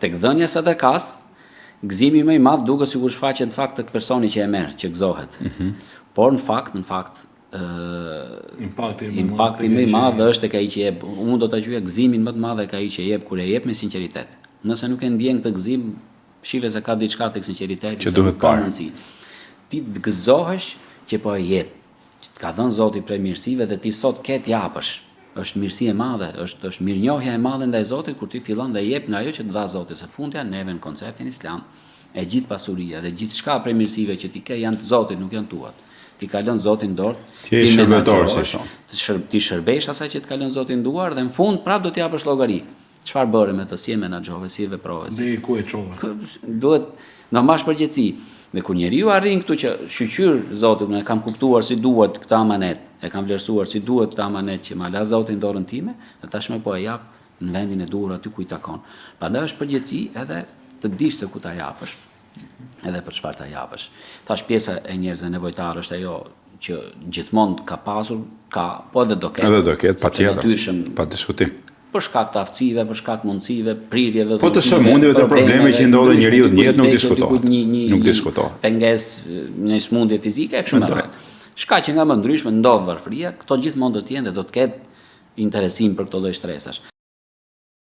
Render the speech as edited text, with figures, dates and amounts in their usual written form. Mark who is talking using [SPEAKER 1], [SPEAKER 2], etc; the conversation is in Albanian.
[SPEAKER 1] tek dhënia sadakas, gëzimi më i madh duket sikur shfaqet në fakt tek personi që e merr, që gëzohet. Por në fakt impakti më i madh është tek ai që jep. Unë do ta quaj gëzimin më të madh tek ai që jep kur e jep me sinqeritet. Nëse nuk e ndjen këtë gëzim, shive se ka diçka tek sinqeriteti
[SPEAKER 2] që duhet parë.
[SPEAKER 1] Ti të gëzohesh që po e jep. Të ka dhënë Zoti prej mirësive dhe ti sot ke t'japësh. Është mirësi e madhe, është mirënjohja e madhe ndaj Zotit kur ti fillon dhe jep nga ajo që të dha Zoti. Së fundja neve në konceptin islam, e gjithë pasuria dhe gjithçka prej mirësive që ti ke janë të Zotit, nuk janë tuat. Ti ka lënë Zotin dorë,
[SPEAKER 2] ti je shërbëtor, si thon.
[SPEAKER 1] Ti shërbesh asaj që të ka lënë Zoti në duar dhe në fund prap do të japësh llogari. Çfarë bëre me të, si e menaxhove, si e veprove?
[SPEAKER 3] Dhe ku e çove?
[SPEAKER 1] Duhet na marrësh përgjegjësi. Dhe kur njeriu arrin këtu që shqyr Zotit, unë e kam kuptuar si duhet këtë amanet, e kam vlerësuar si duhet këtë amanet që ma la Zoti në dorën time, dhe tashmë po e jap në vendin e duhur aty ku i takon. Prandaj është përgjegjësi edhe të dish se ku ta japësh, edhe për çfarë ta japësh. Thash pjesa e njerëzve nevojtarë është ajo që gjithmonë ka pasur, po edhe do ketë.
[SPEAKER 2] Edhe do ketë, patjetër, pa diskutim.
[SPEAKER 1] Për shkak të aftësive, për shkak mundësive, prirjeve,
[SPEAKER 2] po të sëmundjeve të probleme që ndodhen njeriu në jetë nuk diskutohet.
[SPEAKER 1] Pengesë në sëmundje fizike e kështu me radhë. Shkaqe nga më ndryshme ndodh varfëria, këto gjithmonë do të jenë dhe do të ketë interesim për këto lloj stresash.